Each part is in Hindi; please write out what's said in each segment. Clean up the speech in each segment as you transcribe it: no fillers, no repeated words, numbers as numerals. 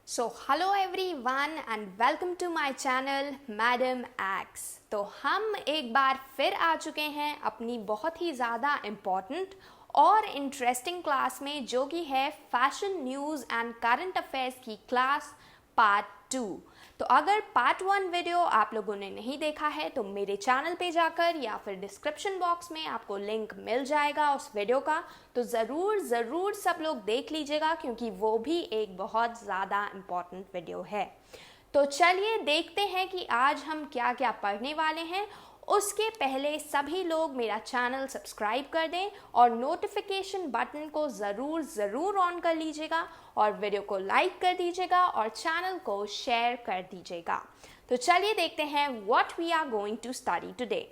Hello everyone and welcome to my channel madam X. तो हम एक बार फिर आ चुके हैं अपनी बहुत ही ज़्यादा इम्पॉर्टेंट और इंटरेस्टिंग क्लास में, जो कि है fashion news and current affairs की क्लास पार्ट 2। तो अगर पार्ट 1 वीडियो आप लोगों ने नहीं देखा है तो मेरे चैनल पे जाकर या फिर डिस्क्रिप्शन बॉक्स में आपको लिंक मिल जाएगा उस वीडियो का, तो ज़रूर सब लोग देख लीजिएगा, क्योंकि वो भी एक बहुत ज़्यादा इम्पॉर्टेंट वीडियो है। तो चलिए देखते हैं कि आज हम क्या क्या पढ़ने वाले हैं। उसके पहले सभी लोग मेरा चैनल सब्सक्राइब कर दें और नोटिफिकेशन बटन को ज़रूर ऑन कर लीजिएगा और वीडियो को लाइक कर दीजिएगा और चैनल को शेयर कर दीजिएगा। तो चलिए देखते हैं what we are going to study today.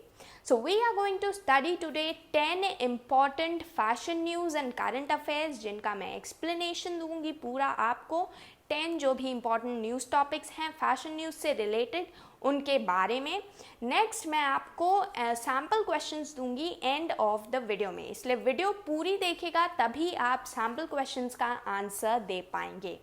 So we are going to study today 10 important fashion news and current affairs, जिनका मैं explanation दूंगी पूरा आपको। 10 जो भी important news topics हैं fashion news से related, उनके बारे में। नेक्स्ट मैं आपको सैम्पल क्वेश्चंस दूंगी एंड ऑफ द वीडियो में, इसलिए वीडियो पूरी देखेगा तभी आप सैम्पल क्वेश्चंस का आंसर दे पाएंगे।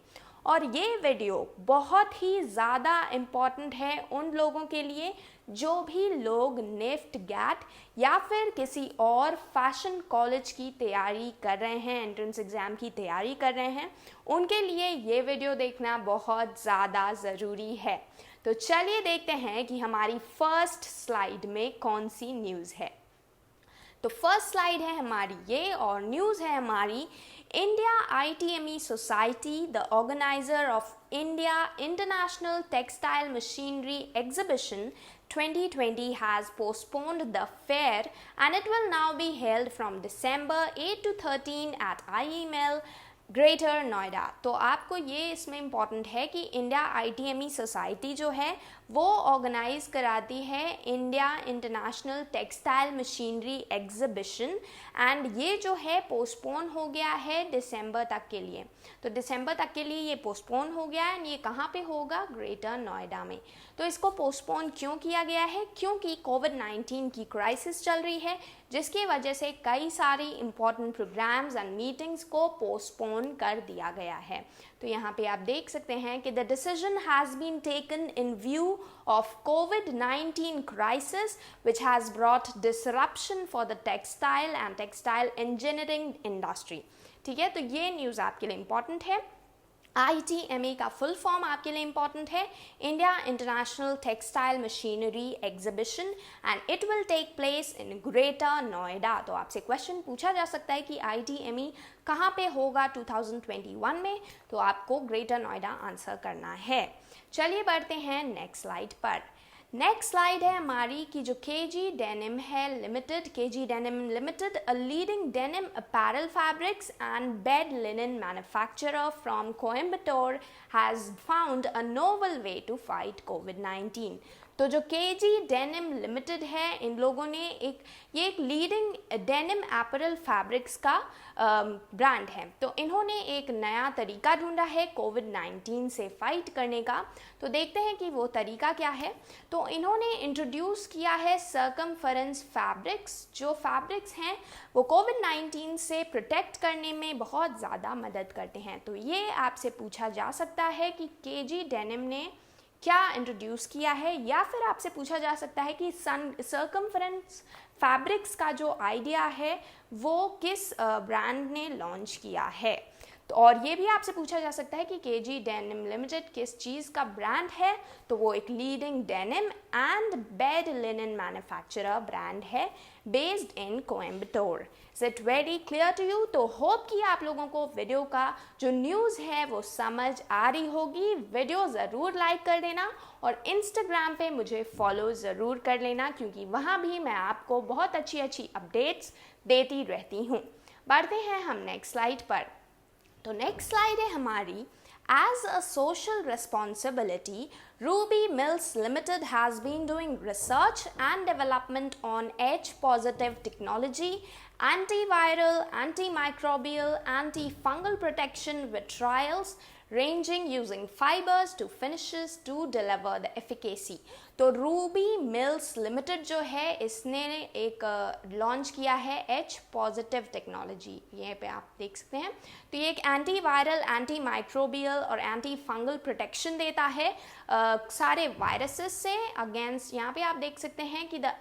और ये वीडियो बहुत ही ज़्यादा इम्पॉर्टेंट है उन लोगों के लिए जो भी लोग निफ्ट गैट या फिर किसी और फैशन कॉलेज की तैयारी कर रहे हैं, एंट्रेंस एग्ज़ाम की तैयारी कर रहे हैं, उनके लिए ये वीडियो देखना बहुत ज़्यादा ज़रूरी है। तो चलिए देखते हैं कि हमारी फर्स्ट स्लाइड में कौन सी न्यूज़ है। तो फर्स्ट स्लाइड है हमारी ये और न्यूज़ है हमारी India ITME society, the organiser of India international textile machinery exhibition 2020 has postponed the fair and it will now be held from December 8 to 13 at IEML greater Noida. तो आपको ये इसमें इम्पॉर्टेंट है कि इंडिया ITME सोसाइटी जो है वो ऑर्गेनाइज कराती है India international textile machinery exhibition, and ये जो है पोस्टपोन हो गया है दिसंबर तक के लिए। तो दिसंबर तक के लिए ये पोस्टपोन हो गया है एंड ये कहाँ पे होगा? ग्रेटर नोएडा में। तो इसको पोस्टपोन क्यों किया गया है? क्योंकि कोविड-19 की क्राइसिस चल रही है, जिसकी वजह से कई सारी इंपॉर्टेंट प्रोग्राम्स एंड मीटिंग्स को पोस्टपोन कर दिया गया है। तो यहाँ पे आप देख सकते हैं कि the decision has been taken in view of कोविड-19 crisis which has brought disruption for the textile and textile engineering industry. ठीक है, तो ये न्यूज़ आपके लिए इंपॉर्टेंट है। ITME का फुल फॉर्म आपके लिए इंपॉर्टेंट है India international textile machinery exhibition and it will take place in greater Noida. तो आपसे क्वेश्चन पूछा जा सकता है कि ITME कहाँ पे होगा 2021 में, तो आपको ग्रेटर नोएडा आंसर करना है। चलिए बढ़ते हैं नेक्स्ट स्लाइड पर। नेक्स्ट स्लाइड है हमारी कि जो KG डेनिम है limited, KG denim limited, a leading denim apparel fabrics and bed linen manufacturer from Coimbatore has found a novel way to fight कोविड-19। तो जो KG डेनिम लिमिटेड है, इन लोगों ने ये एक लीडिंग डेनिम अपैरल फैब्रिक्स का ब्रांड है। तो इन्होंने एक नया तरीका ढूंढा है कोविड-19 से फाइट करने का। तो देखते हैं कि वो तरीका क्या है। तो इन्होंने इंट्रोड्यूस किया है सर्कमफरेंस फैब्रिक्स। जो फैब्रिक्स हैं वो कोविड-19 से प्रोटेक्ट करने में बहुत ज़्यादा मदद करते हैं। तो ये आपसे पूछा जा सकता है कि KG डेनिम ने क्या इंट्रोड्यूस किया है, या फिर आपसे पूछा जा सकता है कि सर्कमफरेंस फैब्रिक्स का जो आइडिया है वो किस ब्रांड ने लॉन्च किया है। तो और ये भी आपसे पूछा जा सकता है कि KG डेनिम लिमिटेड किस चीज़ का ब्रांड है, तो वो एक leading denim and bed linen manufacturer brand है based in Coimbatore. Is it very clear to you? तो होप कि आप लोगों को वीडियो का जो न्यूज़ है वो समझ आ रही होगी। वीडियो ज़रूर लाइक कर देना और इंस्टाग्राम पे मुझे फॉलो ज़रूर कर लेना, क्योंकि वहाँ भी मैं आपको बहुत अच्छी अपडेट्स देती रहती हूँ। बढ़ते हैं हम नेक्स्ट स्लाइड पर। तो नेक्स्ट स्लाइड है हमारी As a social responsibility, Ruby Mills Limited has been doing research and development on H-positive technology, antiviral, antimicrobial, antifungal protection with trials ranging using fibers to finishes to deliver the efficacy। तो रूबी मिल्स लिमिटेड जो है इसने एक लॉन्च किया है H पॉजिटिव टेक्नोलॉजी, ये पे आप देख सकते हैं। तो ये एक एंटी वायरल, एंटी माइक्रोबियल और एंटी फंगल प्रोटेक्शन देता है सारे वायरसेस से अगेंस्ट। यहाँ पे आप देख सकते हैं कि द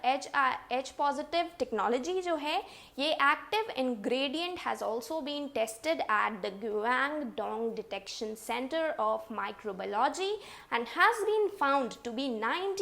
H पॉजिटिव टेक्नोलॉजी जो है ये active ingredient has also been tested at the Guangdong detection centre of microbiology and has been found to be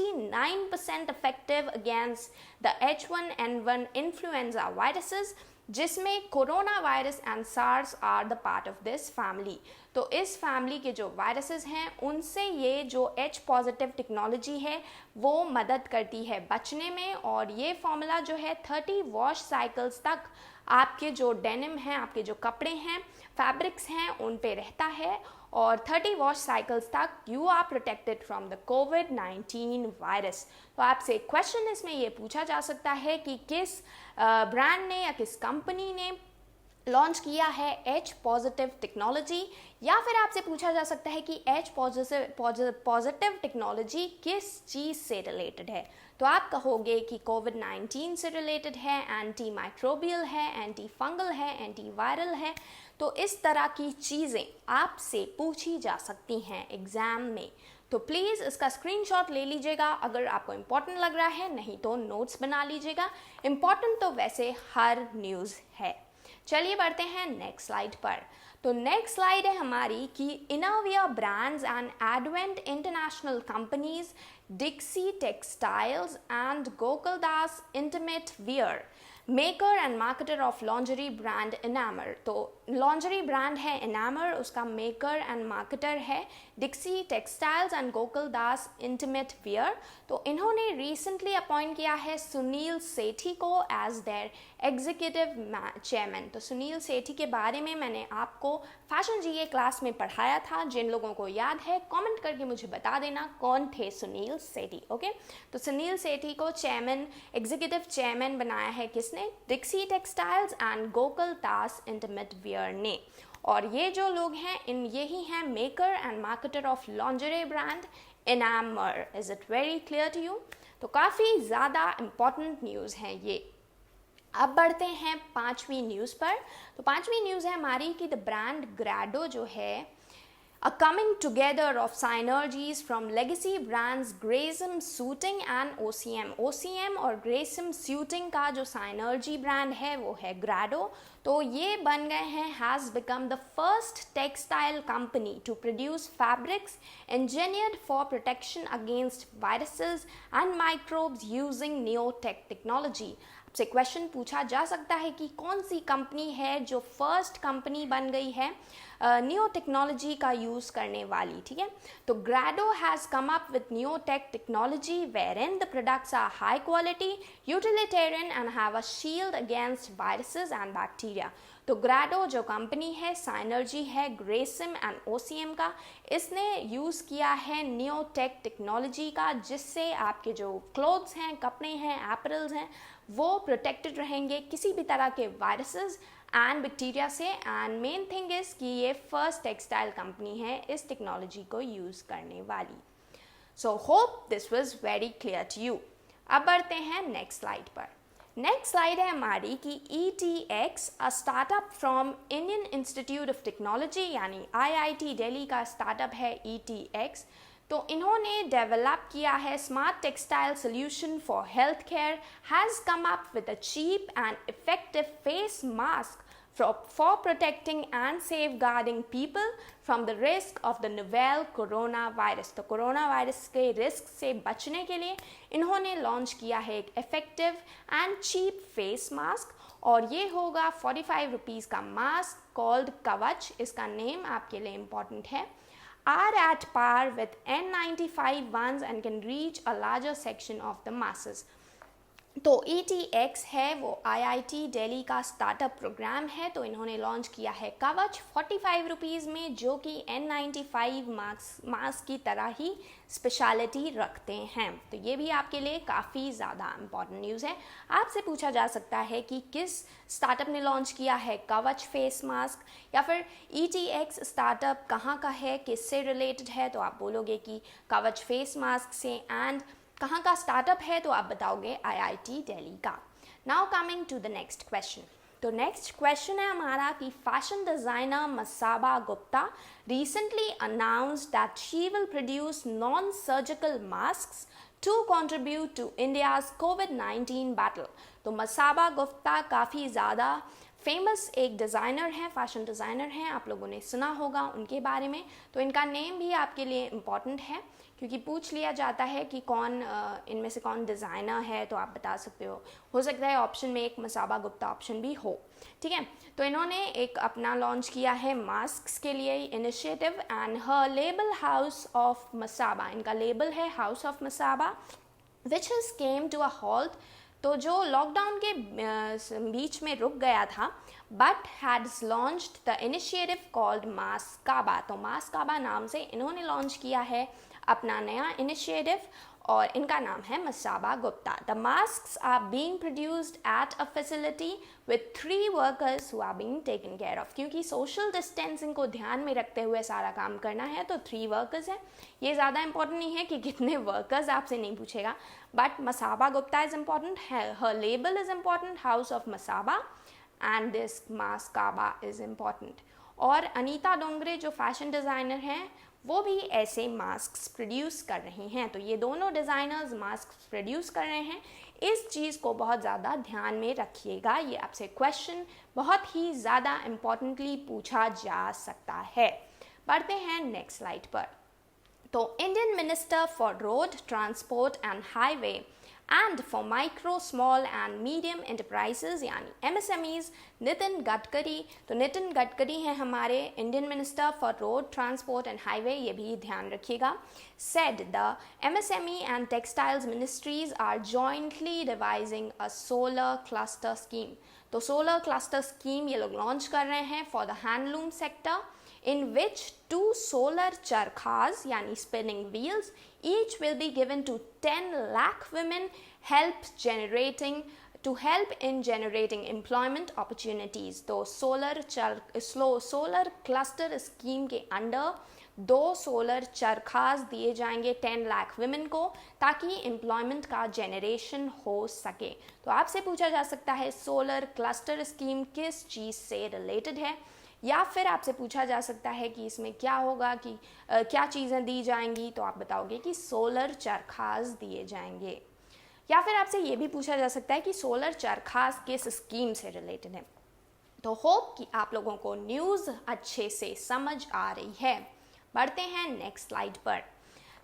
99% effective against the H1N1 influenza viruses, जिसमें corona virus and SARS are the part of this family. तो इस फैमिली के जो वायरसेस हैं उनसे ये जो H पॉजिटिव टेक्नोलॉजी है वो मदद करती है बचने में। और ये फॉर्मूला जो है 30 वॉश साइकिल्स तक आपके जो डेनिम हैं, आपके जो कपड़े हैं, फैब्रिक्स हैं, उन पे रहता है और 30 वॉश साइकिल्स तक you are protected from the कोविड-19 वायरस। तो आपसे क्वेश्चन इसमें ये पूछा जा सकता है कि किस ब्रांड ने या किस कंपनी ने लॉन्च किया है H पॉजिटिव टेक्नोलॉजी, या फिर आपसे पूछा जा सकता है कि H पॉजिटिव टेक्नोलॉजी किस चीज़ से रिलेटेड है। तो आप कहोगे कि कोविड-19 से रिलेटेड है, एंटी माइक्रोबियल है, एंटी फंगल है, एंटी वायरल है। तो इस तरह की चीज़ें आपसे पूछी जा सकती हैं एग्ज़ाम में। तो प्लीज़ इसका स्क्रीनशॉट ले लीजिएगा अगर आपको इम्पोर्टेंट लग रहा है, नहीं तो नोट्स बना लीजिएगा। इम्पोर्टेंट तो वैसे हर न्यूज़ है। चलिए बढ़ते हैं नेक्स्ट स्लाइड पर। तो नेक्स्ट स्लाइड है हमारी कि Inovia brands and Advent International companies, Dixcy Textiles and Gokaldas Intimate Wear, maker and marketer of lingerie brand Enamor. तो लॉन्जरी ब्रांड है इनामर, उसका मेकर एंड मार्केटर है Dixcy Textiles and Gokaldas Intimate Wear. तो इन्होंने रिसेंटली अपॉइंट किया है सुनील सेठी को एज देयर एग्जीक्यूटिव चेयरमैन। तो सुनील सेठी के बारे में मैंने आपको फैशन जीके क्लास में पढ़ाया था। जिन लोगों को याद है कमेंट करके मुझे बता देना कौन थे सुनील सेठी। ओके, तो सुनील सेठी को चेयरमैन, एग्जीक्यूटिव चेयरमैन बनाया है किसने? Dixcy Textiles and Gokaldas Intimate Wear ने। और ये जो लोग हैं यही हैं maker and marketer of lingerie brand Enamor. Is it very clear to you? तो काफ़ी ज़्यादा इम्पॉर्टेंट न्यूज़ है ये। अब बढ़ते हैं पांचवी न्यूज़ पर। तो पांचवी न्यूज़ है हमारी कि द ब्रांड ग्रैडो जो है a coming together of synergies from legacy brands Grayson Suiting and OCM। OCM और Grayson Suiting का जो synergy brand है वो है Grado। तो ये बन गए हैं has become the first textile company to produce fabrics engineered for protection against viruses and microbes using neotech technology। आपसे क्वेश्चन पूछा जा सकता है कि कौन सी कंपनी है जो फर्स्ट कंपनी बन गई है न्यू टेक्नोलॉजी का यूज़ करने वाली। ठीक है, तो Grado has come up with new tech technology where in the products are high quality, utilitarian and have a shield against viruses and bacteria. तो ग्रैडो जो कंपनी है, साइनर्जी है, ग्रेसिम एंड ओसीएम का, इसने यूज़ किया है न्यू टेक टेक्नोलॉजी का, जिससे आपके जो क्लोथ्स हैं, कपड़े हैं, एपरल्स हैं, वो प्रोटेक्टेड रहेंगे किसी भी तरह के वायरसेस एंड बैक्टीरिया से। एंड मेन थिंग इज़ कि ये फर्स्ट टेक्सटाइल कंपनी है इस टेक्नोलॉजी को यूज़ करने वाली। So hope this was very clear to you. अब बढ़ते हैं नेक्स्ट स्लाइड पर। नेक्स्ट स्लाइड है हमारी कि ETX, a startup from Indian Institute of Technology, यानी IIT दिल्ली का स्टार्टअप है ETX। तो इन्होंने डेवलप किया है smart textile solution for health care, has come up with a cheap and effective face mask for protecting and safeguarding people from the risk of the novel coronavirus। तो कोरोना वायरस के रिस्क से बचने के लिए इन्होंने लॉन्च किया है एक effective and cheap face mask, और ये होगा 45 रुपीज़ का मास्क कॉल्ड कवच। इसका नेम आपके लिए इम्पॉर्टेंट है। Are at par with N95 ones and can reach a larger section of the masses। तो ETX है वो IIT दिल्ली का स्टार्टअप प्रोग्राम है। तो इन्होंने लॉन्च किया है कवच 45 रुपीज़ में, जो कि N95 मास्क की तरह ही स्पेशलिटी रखते हैं। तो ये भी आपके लिए काफ़ी ज़्यादा इम्पॉर्टेंट न्यूज़ है। आपसे पूछा जा सकता है कि किस स्टार्टअप ने लॉन्च किया है कवच फेस मास्क, या फिर ETX स्टार्टअप कहाँ का है, किससे रिलेटेड है। तो आप बोलोगे कि कवच फेस मास्क से। एंड कहाँ का स्टार्टअप है तो आप बताओगे IIT दिल्ली का। Now coming to the next question. तो नेक्स्ट क्वेश्चन है हमारा कि fashion designer Masaba Gupta recently announced that she will produce non-surgical masks to contribute to India's COVID-19 battle। तो मसाबा गुप्ता काफ़ी ज़्यादा फेमस एक डिज़ाइनर हैं, फैशन डिज़ाइनर हैं, आप लोगों ने सुना होगा उनके बारे में। तो इनका नेम भी आपके लिए इम्पॉर्टेंट है, क्योंकि पूछ लिया जाता है कि कौन इनमें से कौन डिज़ाइनर है, तो आप बता सकते हो सकता है ऑप्शन में एक मसाबा गुप्ता ऑप्शन भी हो। ठीक है, तो इन्होंने एक अपना लॉन्च किया है मास्क्स के लिए initiative, and her label House of Masaba, इनका लेबल है House of Masaba, which has came to a halt. तो जो लॉकडाउन के बीच में रुक गया था, but has launched the initiative called Maskaba. तो मास्काबा नाम से इन्होंने लॉन्च किया है अपना नया इनिशिएटिव, और इनका नाम है Masaba Gupta. The masks are being produced at a facility with 3 workers who are being taken care of. क्योंकि सोशल डिस्टेंसिंग को ध्यान में रखते हुए सारा काम करना है, तो 3 वर्कर्स हैं। ये ज़्यादा इंपॉर्टेंट नहीं है कि कितने वर्कर्स, आपसे नहीं पूछेगा, but Masaba Gupta is important है, her label is important, House of Masaba, and this Maskaba is important. और अनीता डोंगरे जो फैशन डिज़ाइनर हैं, वो भी ऐसे मास्क्स प्रोड्यूस कर रही हैं। तो ये दोनों डिज़ाइनर्स मास्क प्रोड्यूस कर रहे हैं। इस चीज़ को बहुत ज़्यादा ध्यान में रखिएगा, ये आपसे क्वेश्चन बहुत ही ज़्यादा इम्पॉर्टेंटली पूछा जा सकता है। बढ़ते हैं नेक्स्ट स्लाइड पर। तो Indian minister for road transport and highway and for micro small and medium enterprises यानी MSMEs नितिन गडकरी। तो नितिन गडकरी हैं हमारे Indian minister for road transport and highway, ये भी ध्यान रखिएगा। Said the MSME and textiles ministries are jointly devising a solar cluster scheme. तो सोलर क्लस्टर स्कीम ये लोग लॉन्च कर रहे हैं for the handloom sector, in which 2 solar charkhas yani spinning wheels each will be given to 10 lakh women, help in generating employment opportunities। तो सोलर क्लस्टर स्कीम के अंडर 2 सोलर चरखास दिए जाएंगे 10 लाख वुमेन को, ताकि एम्प्लॉयमेंट का जनरेशन हो सके। तो आपसे पूछा जा सकता है सोलर क्लस्टर स्कीम किस चीज़ से रिलेटेड है, या फिर आपसे पूछा जा सकता है कि इसमें क्या होगा, कि क्या चीज़ें दी जाएंगी। तो आप बताओगे कि सोलर चरखास दिए जाएंगे। या फिर आपसे ये भी पूछा जा सकता है कि सोलर चरखास किस स्कीम से रिलेटेड है। तो होप कि आप लोगों को न्यूज़ अच्छे से समझ आ रही है। बढ़ते हैं नेक्स्ट स्लाइड पर।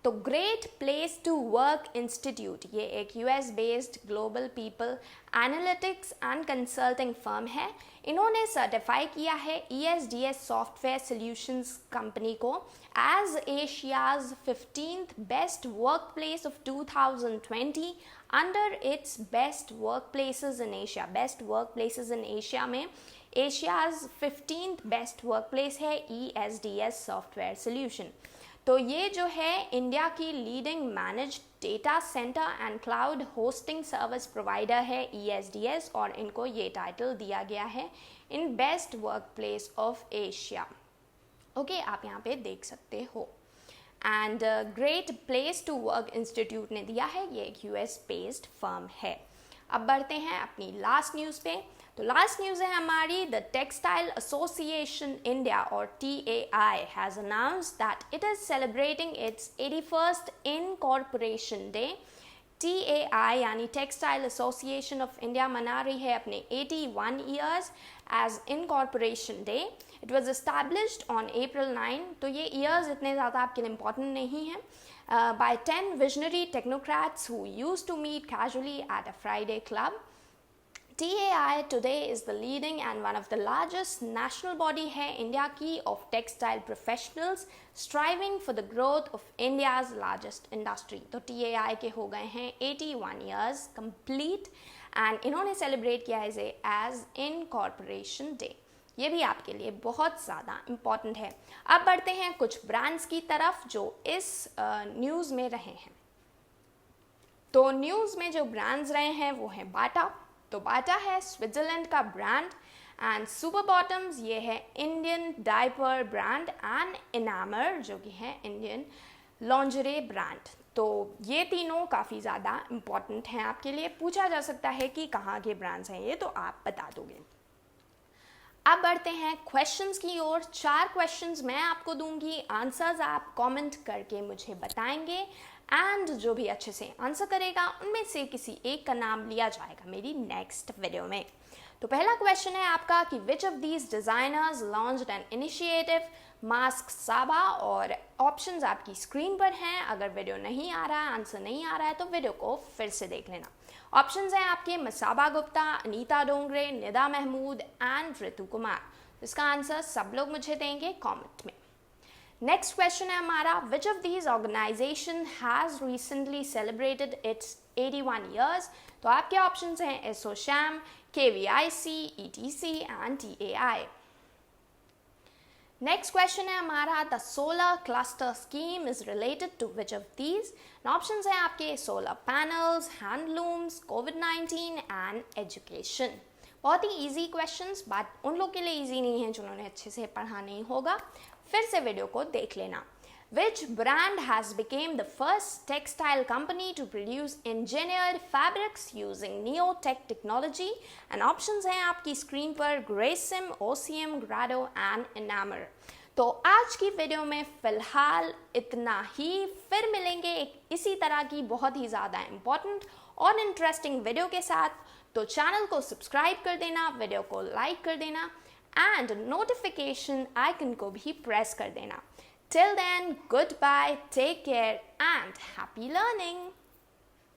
तो Great place to work Institute, ये एक US based global people analytics and consulting firm है। इन्होंने सर्टिफाई किया है ESDS सॉफ्टवेयर सॉल्यूशंस कंपनी को as Asia's 15th best work place of 2020 under its best work places in Asia. Best work places in Asia में Asia's 15th best work place है ESDS सॉफ्टवेयर सॉल्यूशन। तो ये जो है इंडिया की leading manage data centre and cloud hosting service provider है ESDS, और इनको ये टाइटल दिया गया है in best work place of Asia. Okay, आप यहाँ पे देख सकते हो। And great place to work institute ने दिया है, ये एक US बेस्ड फर्म है। अब बढ़ते हैं अपनी लास्ट न्यूज़ पे। तो लास्ट न्यूज़ है हमारी, द टेक्सटाइल एसोसिएशन इंडिया और TAI has announced that it is celebrating its 81st incorporation day. TAI यानी टेक्सटाइल एसोसिएशन ऑफ इंडिया मना रही है अपने 81 years as incorporation day. It was established on April 9। तो ये ईयर्स इतने ज़्यादा आपके लिए इम्पॉर्टेंट नहीं है। by 10 visionary technocrats who used to meet casually at a Friday club. TAI today is the leading and one of the largest national body है इंडिया की of textile professionals striving for the growth of India's largest industry. तो TAI के हो गए हैं 81 years complete and इन्होंने celebrate किया है as Incorporation Day. ये भी आपके लिए बहुत ज़्यादा इम्पॉर्टेंट है. अब बढ़ते हैं कुछ ब्रांड्स की तरफ जो इस न्यूज़ में रहे हैं. तो न्यूज़ में जो ब्रांड्स रहे हैं वो हैं बाटा. तो बाटा है स्विट्जरलैंड का ब्रांड एंड सुपर बॉटम्स ये है इंडियन डायपर ब्रांड एंड इनामर जो कि है इंडियन लॉन्जरे ब्रांड. तो ये तीनों काफ़ी ज़्यादा इम्पॉर्टेंट हैं आपके लिए. पूछा जा सकता है कि कहाँ के ब्रांड्स हैं ये, तो आप बता दोगे. अब बढ़ते हैं क्वेश्चंस की ओर. 4 क्वेश्चंस मैं आपको दूंगी, आंसर्स आप कमेंट करके मुझे बताएंगे एंड जो भी अच्छे से आंसर करेगा उनमें से किसी एक का नाम लिया जाएगा मेरी नेक्स्ट वीडियो में. तो पहला क्वेश्चन है आपका कि विच of these designers launched an initiative mask साबा. और ऑप्शंस आपकी स्क्रीन पर हैं. अगर वीडियो नहीं आ रहा है, आंसर नहीं आ रहा है तो वीडियो को फिर से देख लेना. ऑप्शंस हैं आपके मसाबा गुप्ता, अनीता डोंगरे, निदा महमूद एंड ऋतु कुमार. इसका आंसर सब लोग मुझे देंगे कमेंट में. नेक्स्ट क्वेश्चन है हमारा which of these organization has recently celebrated its 81 years. तो आपके ऑप्शंस हैं ASSOCHAM, KVIC, ETC and TAI. Next question है हमारा the solar cluster scheme is related to which of these. Options हैं आपके सोलर पैनल्स, हैंडलूम्स, कोविड-19 एंड एजुकेशन. बहुत ही इजी क्वेश्चंस, बट उन लोग के लिए इजी नहीं है जिन्होंने अच्छे से पढ़ा नहीं होगा. फिर से वीडियो को देख लेना. Which brand has become the first textile company to produce engineered fabrics using Neotech technology? And options हैं आपकी स्क्रीन पर Grasim, OCM, Grado and Enamer. तो आज की वीडियो में फिलहाल इतना ही. फिर मिलेंगे एक इसी तरह की बहुत ही ज़्यादा इम्पोर्टेंट और इंटरेस्टिंग वीडियो के साथ. तो चैनल को सब्सक्राइब कर देना, वीडियो को लाइक कर देना एंड नोटिफिकेशन आइकन को भी प्रेस कर देना. Till then, goodbye, take care and happy learning!